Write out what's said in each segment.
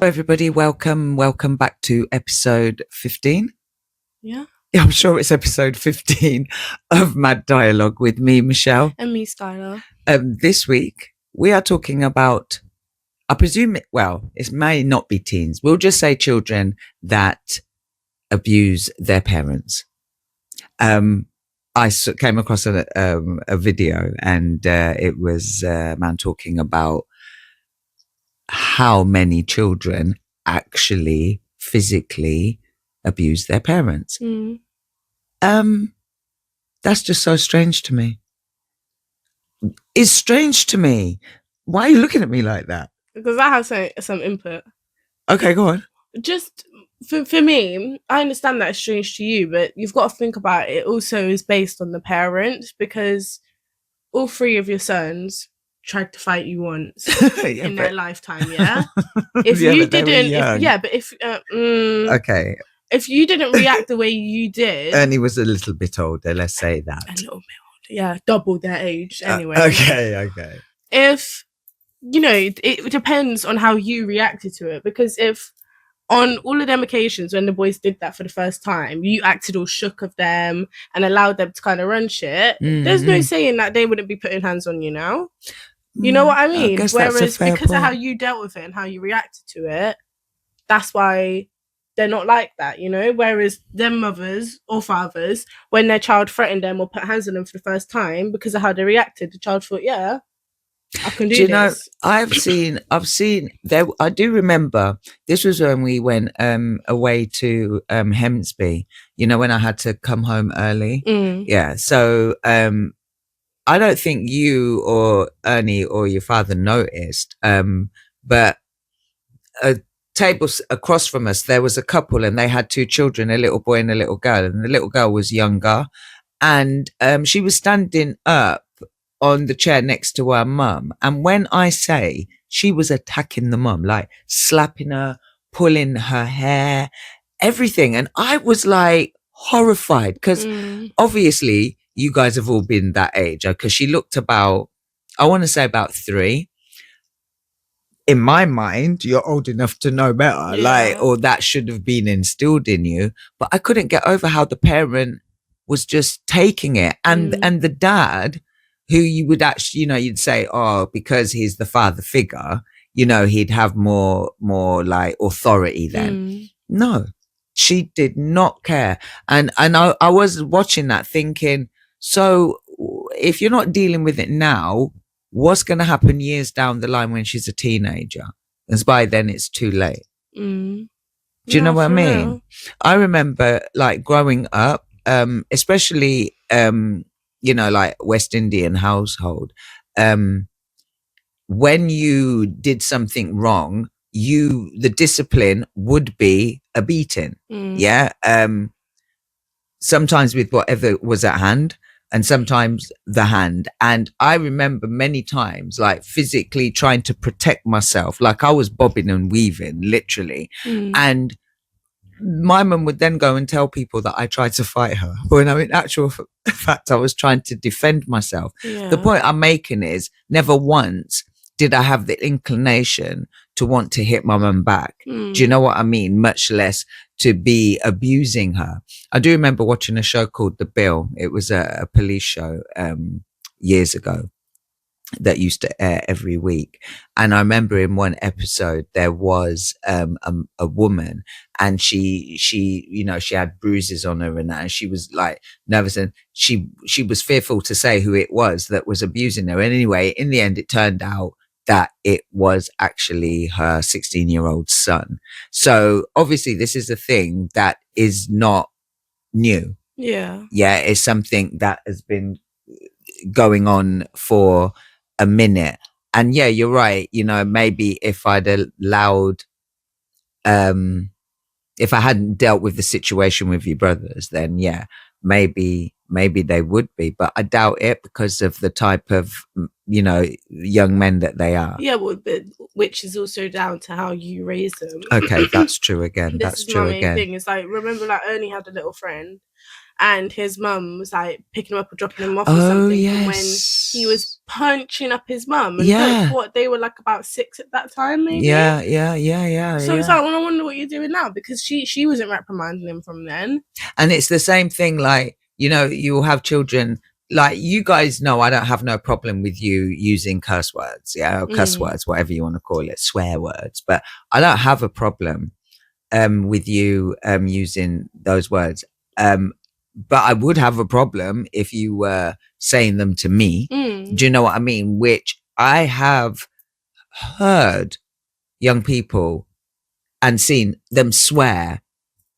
Everybody, welcome back to episode 15. Yeah. I'm sure it's episode 15 of Mad Dialogue with me, Michelle. And me, Skylar. This week, we are talking about, I presume, it may not be teens. We'll just say children that abuse their parents. I came across a video and it was a man talking about how many children actually physically abuse their parents. That's just so strange to me. It's strange to me. Why are you looking at me like that? Because I have some input. Okay, go on. Just for me, I understand that it's strange to you, but you've got to think about it also is based on the parents, because all three of your sons tried to fight you once in their lifetime, yeah? If you didn't, okay. If you didn't react the way you did... Ernie was a little bit older, let's say that. A little bit older, yeah. Double their age, anyway. Okay. If, it depends on how you reacted to it, because if on all of them occasions when the boys did that for the first time, you acted all shook of them and allowed them to kind of run shit, there's no saying that they wouldn't be putting hands on you now. You know what I mean? Whereas because of how you dealt with it and how you reacted to it, that's why they're not like that, Whereas them mothers or fathers, when their child threatened them or put hands on them for the first time, because of how they reacted, the child thought, yeah, I can do this. Know, I've seen there. I do remember this was when we went away to Hemsby, when I had to come home early. Yeah. So I don't think you or Ernie or your father noticed, but a table across from us, there was a couple and they had two children, a little boy and a little girl, and the little girl was younger, and she was standing up on the chair next to her mum. And when I say she was attacking the mum, like slapping her, pulling her hair, everything. And I was like horrified because obviously you guys have all been that age, because she looked about, I want to say about 3. In my mind, you're old enough to know better, or that should have been instilled in you. But I couldn't get over how the parent was just taking it. And the dad, who you would actually, you'd say, oh, because he's the father figure, he'd have more like authority then. No, she did not care. And I was watching that thinking, so if you're not dealing with it now, what's going to happen years down the line when she's a teenager? Because by then it's too late. Do you know what I mean? Real. I remember like growing up, especially, like West Indian household, when you did something wrong, the discipline would be a beating. Yeah. Sometimes with whatever was at hand, and sometimes the hand. And I remember many times like physically trying to protect myself, like I was bobbing and weaving literally. And my mum would then go and tell people that I tried to fight her, when in actual fact I was trying to defend myself. The point I'm making is never once did I have the inclination to want to hit my mum back. Do you know what I mean? Much less to be abusing her. I do remember watching a show called The Bill. It was a police show years ago that used to air every week. And I remember in one episode there was a woman, and she had bruises on her and that, and she was like nervous, and she was fearful to say who it was that was abusing her. And anyway, in the end it turned out that it was actually her 16-year-old son. So obviously this is a thing that is not new. Yeah, it's something that has been going on for a minute. And yeah, you're right. Maybe if I'd allowed, if I hadn't dealt with the situation with your brothers, then yeah, maybe they would be, but I doubt it because of the type of, young men that they are. Yeah, well, but which is also down to how you raise them. Okay, that's true again. That's true again. Thing is like, remember, like Ernie had a little friend, and his mum was like picking him up or dropping him off or something. Yes. he was punching up his mum. And Yeah. what, they were like about 6 at that time, maybe? Yeah. So it's like, well, I wonder what you're doing now, because she wasn't reprimanding him from then. And it's the same thing, like, you know, you'll have children, like, you guys know I don't have no problem with you using curse words, or cuss words, whatever you want to call it, swear words, but I don't have a problem with you using those words. But I would have a problem if you were saying them to me. Do you know what I mean? Which I have heard young people and seen them swear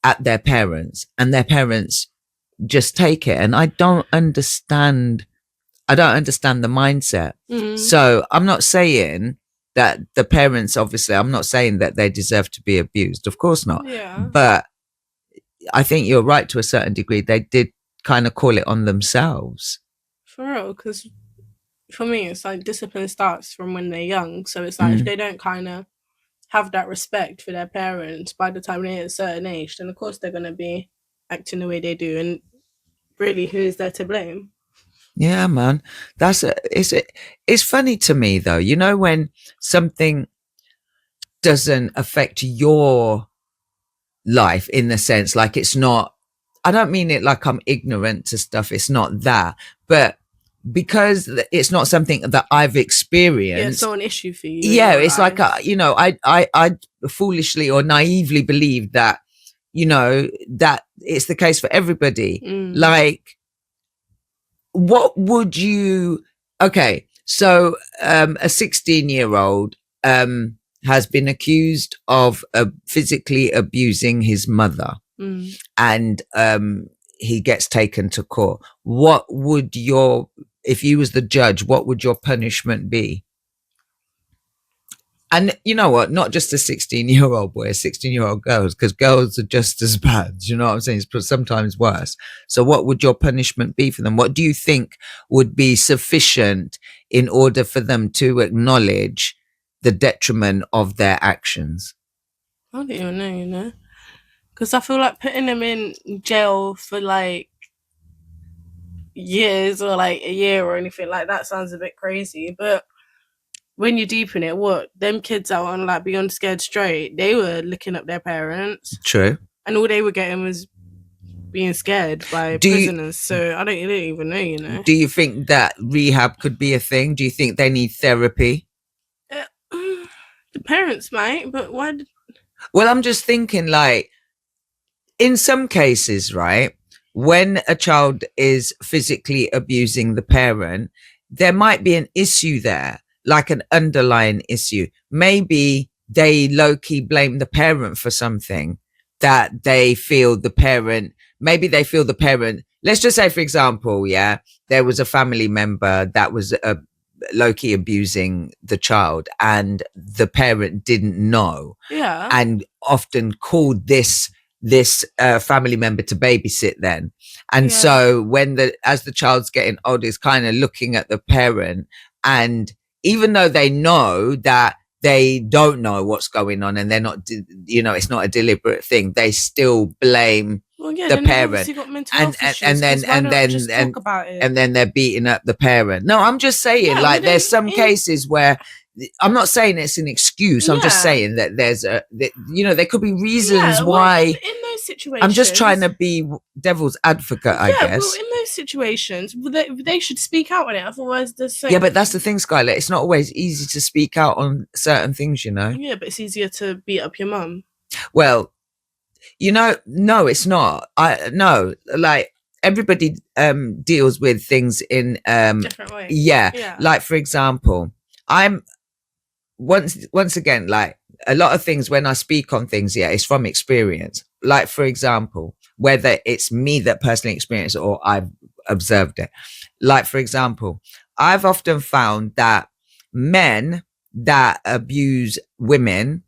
at their parents, and their parents just take it. And I don't understand the mindset. So I'm not saying that the parents, obviously, I'm not saying that they deserve to be abused. Of course not. Yeah. But I think you're right to a certain degree. They did kind of call it on themselves. For real, because for me, it's like discipline starts from when they're young. So it's like if they don't kind of have that respect for their parents by the time they hit a certain age, then of course they're going to be acting the way they do. And really, who is there to blame? Yeah, man. It's funny to me, though, you know, when something doesn't affect your life, in the sense, like, it's not, I don't mean it like I'm ignorant to stuff. It's not that, but because it's not something that I've experienced. Yeah, it's not an issue for you. Yeah, it's like, you know, I foolishly or naively believe that, you know, that it's the case for everybody. Like, what would you, okay, so a 16-year-old has been accused of physically abusing his mother, and he gets taken to court. What would if you was the judge, what would your punishment be? And you know what? Not just a 16-year-old boy, a 16-year-old girls, because girls are just as bad. You know what I'm saying? It's sometimes worse. So what would your punishment be for them? What do you think would be sufficient in order for them to acknowledge the detriment of their actions? I don't even know, you know? Because I feel like putting them in jail for like years or like a year or anything like that sounds a bit crazy. But when you're deep in it, what, them kids out on like Beyond Scared Straight, they were looking up their parents. True. And all they were getting was being scared by prisoners. So I don't even know, you know. Do you think that rehab could be a thing? Do you think they need therapy? The parents might, but why? Well, I'm just thinking, like, in some cases, right, when a child is physically abusing the parent, there might be an issue there, like an underlying issue. Maybe they low-key blame the parent for something that they feel the parent, let's just say, for example, there was a family member that was low-key abusing the child, and the parent didn't know, and often called this family member to babysit then. And so as the child's getting older, is kind of looking at the parent, and even though they know that they don't know what's going on and they're not, you know, it's not a deliberate thing, they still blame the parent, and then they're beating up the parent. No, I'm just saying, like, there's some cases where, I'm not saying it's an excuse. I'm just saying that there could be reasons why. In those situations, I'm just trying to be devil's advocate, I guess. Well, in those situations, they should speak out on it. Otherwise, there's yeah, but that's the thing, Skylar. It's not always easy to speak out on certain things, you know. Yeah, but it's easier to beat up your mum. Well, you know, no, it's not. Like, everybody deals with things in different ways. Yeah. Like, for example, I'm once again, like, a lot of things when I speak on things, it's from experience. Like, for example, whether it's me that personally experienced it or I've observed it. Like, for example, I've often found that men that abuse women,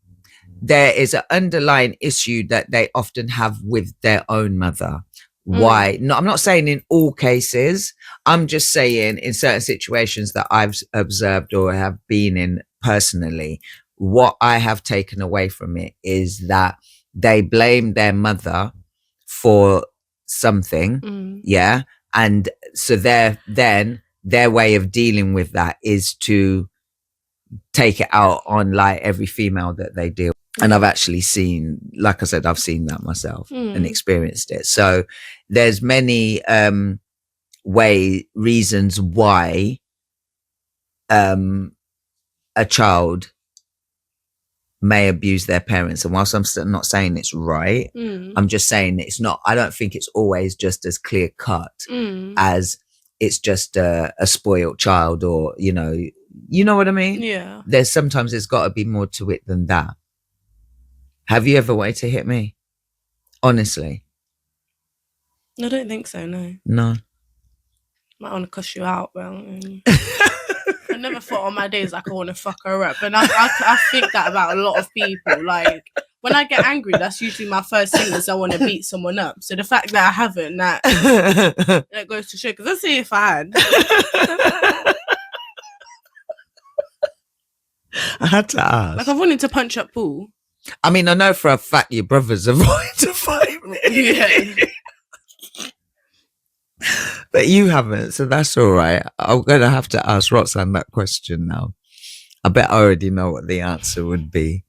there is an underlying issue that they often have with their own mother. Why? No, I'm not saying in all cases. I'm just saying in certain situations that I've observed or have been in personally, what I have taken away from it is that they blame their mother for something. And so then their way of dealing with that is to take it out on like every female that they deal with. And I've actually seen, like I said, I've seen that myself and experienced it. So there's many reasons why a child may abuse their parents. And whilst I'm still not saying it's right, I'm just saying it's not, I don't think it's always just as clear cut as it's just a spoiled child, or, you know what I mean? Yeah. There's got to be more to it than that. Have you ever wanted to hit me? Honestly. I don't think so, no. No. Might want to cuss you out, but I never thought on my days like I want to fuck her up. And I think that about a lot of people. Like, when I get angry, that's usually my first thing is I want to beat someone up. So the fact that I haven't, that goes to show. Because let's see if I had. I had to ask. Like, I've wanted to punch up Paul. I mean, I know for a fact your brothers have wanted to fight me. Yeah. But you haven't, so that's all right. I'm going to have to ask Roxanne that question now. I bet I already know what the answer would be.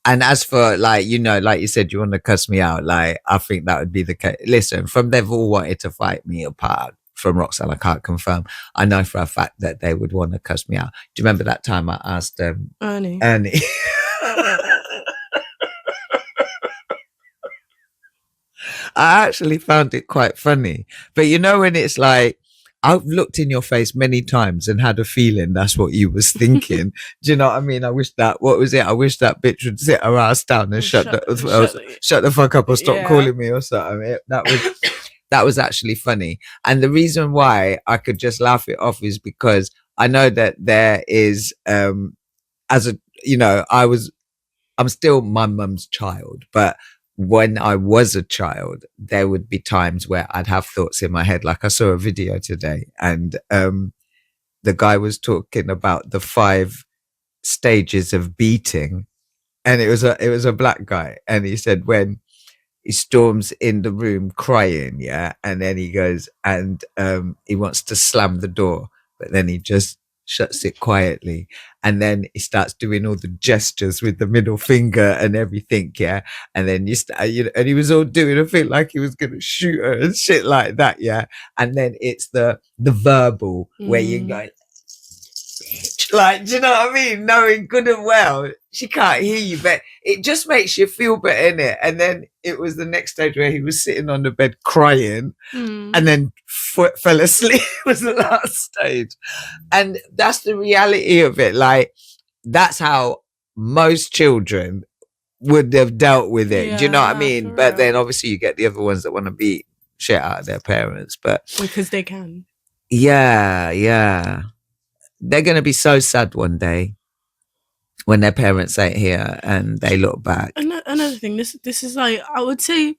And as for, like, like you said, you want to cuss me out, like, I think that would be the case. Listen, from they've all wanted to fight me apart, from Roxanne, I can't confirm. I know for a fact that they would want to cuss me out. Do you remember that time I asked Ernie? I actually found it quite funny. But when it's like, I've looked in your face many times and had a feeling that's what you was thinking. Do you know what I mean? I wish that bitch would sit her ass down and shut the fuck up or stop calling me or something. That was actually funny. And the reason why I could just laugh it off is because I know that there is, I'm still my mum's child, but when I was a child, there would be times where I'd have thoughts in my head. Like I saw a video today and the guy was talking about the 5 stages of beating. And it was a black guy. And he said when he storms in the room crying, and then he goes and he wants to slam the door, but then he just shuts it quietly, and then he starts doing all the gestures with the middle finger and everything, and then and he was all doing a thing like he was gonna shoot her and shit like that, and then it's the verbal where you go, like, do you know what I mean? Knowing good and well she can't hear you, but it just makes you feel better, innit? And then it was the next stage where he was sitting on the bed crying and then fell asleep was the last stage. And that's the reality of it. Like, that's how most children would have dealt with it. Do you know what I mean? But then obviously you get the other ones that want to beat shit out of their parents, but because they can. Yeah. They're going to be so sad one day when their parents ain't here and they look back. Another thing, this is like, I would say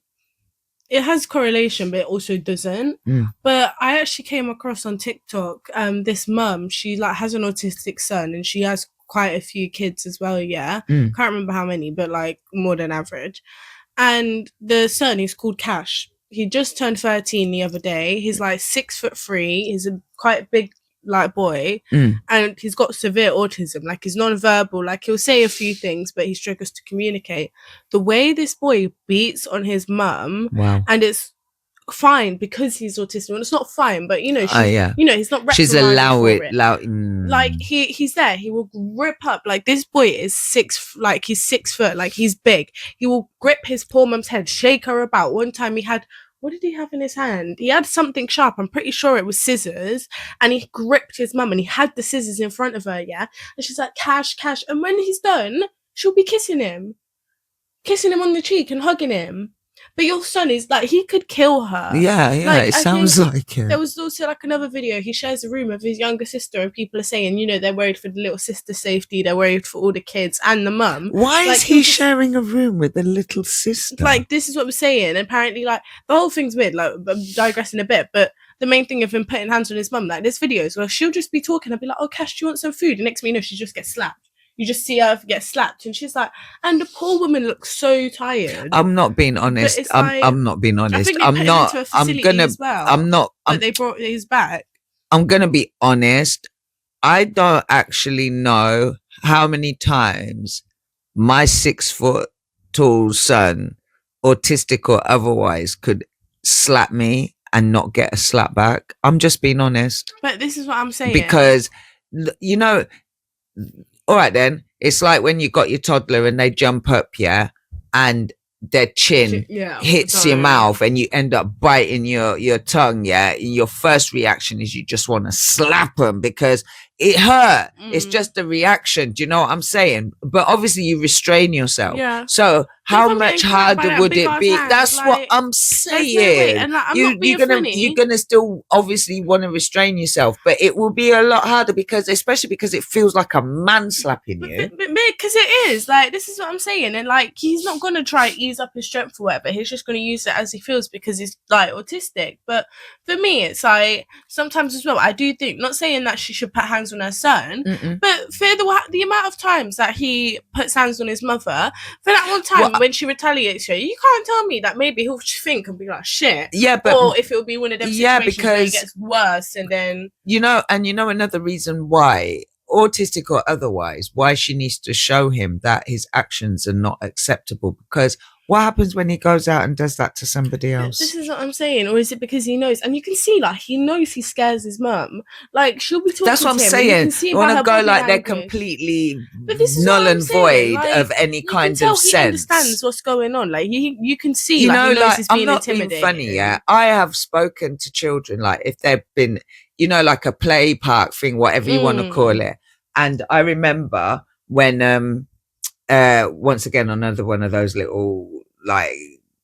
it has correlation, but it also doesn't. But I actually came across on TikTok this mum. She like has an autistic son and she has quite a few kids as well. Can't remember how many, but like more than average. And the son, he's called Cash. He just turned 13 the other day. He's like 6'3". He's a quite big like boy, and he's got severe autism. Like, he's non-verbal. Like, he'll say a few things, but he struggles to communicate. The way this boy beats on his mum, and it's fine because he's autistic. Well, it's not fine, but he's not reprimanded. She's allowing it. Like, he's there. He will grip up. Like, this boy is he's 6 foot. Like, he's big. He will grip his poor mum's head, shake her about. One time he had, what did he have in his hand? He had something sharp. I'm pretty sure it was scissors. And he gripped his mum and he had the scissors in front of her, And she's like, Cash. And when he's done, she'll be kissing him on the cheek and hugging him. But your son is like, he could kill her. Yeah, like, it sounds like it. There was also like another video. He shares a room of his younger sister and people are saying, they're worried for the little sister's safety. They're worried for all the kids and the mum. Why is he sharing a room with the little sister? Like, this is what we're saying. Apparently, like, the whole thing's weird. Like, I'm digressing a bit, but the main thing of him putting hands on his mum, like, there's videos where she'll just be talking. I'll be like, oh, Cash, do you want some food? And next thing you know, she just gets slapped. You just see her get slapped, and she's like, and the poor woman looks so tired. I'm not being honest. I'm not being honest. I think they put him into a facility as well, I'm not. But they brought his back. I'm going to be honest. I don't actually know how many times my 6 foot tall son, autistic or otherwise, could slap me and not get a slap back. I'm just being honest. But this is what I'm saying. Because, you know, all right then, it's like when you got your toddler and they jump up, yeah, and their chin hits your mouth and you end up biting your tongue, yeah. Your first reaction is you just want to slap them because it hurt. It's just a reaction. Do you know what I'm saying? But obviously you restrain yourself. Yeah. So how much harder would it be? That's like, what I'm saying. And like, you're gonna still obviously want to restrain yourself, but it will be a lot harder because it feels like a man slapping you. But because it is like, this is what I'm saying, and like he's not gonna try to ease up his strength or whatever. He's just gonna use it as he feels because he's like autistic. But for me, it's like sometimes as well. I do think, not saying that she should put hands on her son, but for the amount of times that he puts hands on his mother, for that one time when she retaliates her, you can't tell me that maybe he'll think and be like shit. Yeah, but or if it'll be one of them situations where it gets worse, and then you know another reason why, autistic or otherwise, why she needs to show him that his actions are not acceptable, because what happens when he goes out and does that to somebody else? This is what I'm saying. Or is it because he knows? And you can see, like, he knows he scares his mum. Like, she'll be talking to him. That's what I'm saying. You want to go like they're completely null and void of any kind of sense. He understands what's going on. Like, you can see, he knows he's being intimidated. Being funny, yeah. I have spoken to children, like, if they've been, like a play park thing, whatever you want to call it. And I remember when, once again, another one of those little like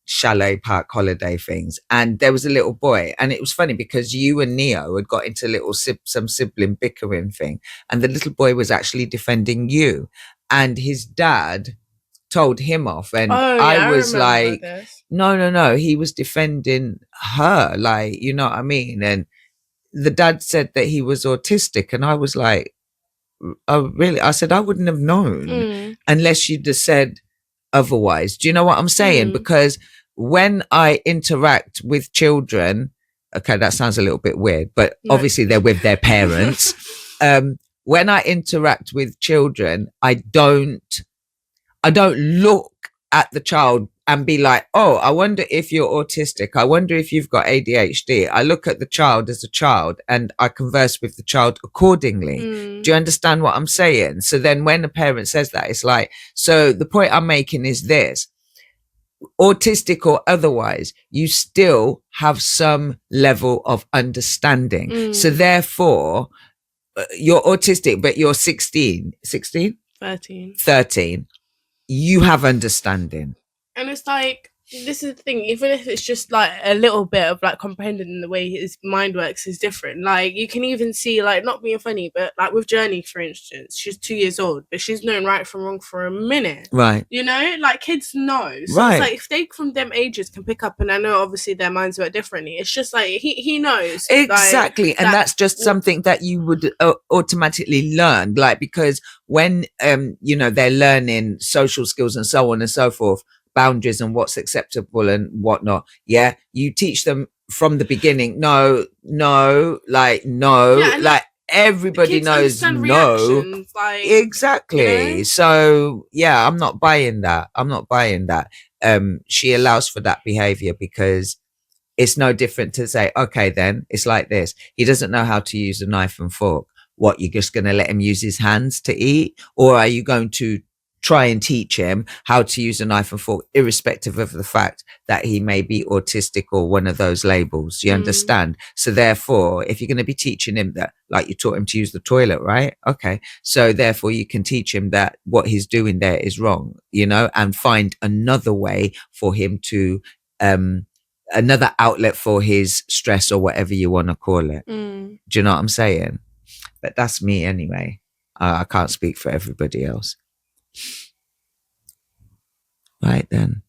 chalet park holiday things, and there was a little boy, and it was funny because you and Neo had got into some sibling bickering thing, and the little boy was actually defending you, and his dad told him off, and I was like, no, he was defending her, like, you know what I mean? And the dad said that he was autistic, and I was like, oh really? I said I wouldn't have known unless you'd have said otherwise. Do you know what I'm saying? Because when I interact with children, okay, that sounds a little bit weird, but obviously they're with their parents. When I interact with children, I don't look at the child and be like, oh, I wonder if you're autistic. I wonder if you've got ADHD. I look at the child as a child and I converse with the child accordingly. Do you understand what I'm saying? So then when a parent says that, it's like, so the point I'm making is this: autistic or otherwise, you still have some level of understanding. So therefore, you're autistic, but you're 13. You have understanding. And it's like, this is the thing, even if it's just like a little bit of like comprehending the way his mind works is different. Like, you can even see, like, not being funny, but like with Journey, for instance, she's 2 years old, but she's known right from wrong for a minute. Right. You know, like kids know. So right. It's like, if they from them ages can pick up, and I know obviously their minds work differently, it's just like he knows. Exactly. Like, and that's just something that you would automatically learn. Like, because when, they're learning social skills and so on and so forth, boundaries and what's acceptable and whatnot, yeah, you teach them from the beginning. No, like everybody knows no. Like, exactly. So yeah, I'm not buying that. She allows for that behavior because it's no different to say, okay, then it's like this. He doesn't know how to use a knife and fork. What, you're just going to let him use his hands to eat? Or are you going to try and teach him how to use a knife and fork, irrespective of the fact that he may be autistic or one of those labels? You understand? So therefore, if you're going to be teaching him that, like you taught him to use the toilet, right? Okay. So therefore you can teach him that what he's doing there is wrong, and find another way for him to, another outlet for his stress or whatever you want to call it. Do you know what I'm saying? But that's me anyway. I can't speak for everybody else. Right then,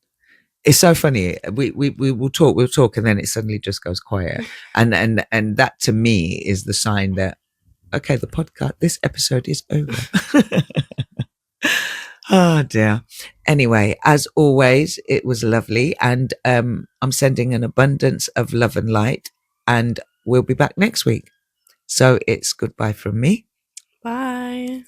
it's so funny. We will talk, and then it suddenly just goes quiet. And that to me is the sign that, okay, the podcast, this episode is over. Oh dear. Anyway, as always, it was lovely, and I'm sending an abundance of love and light, and we'll be back next week. So it's goodbye from me. Bye.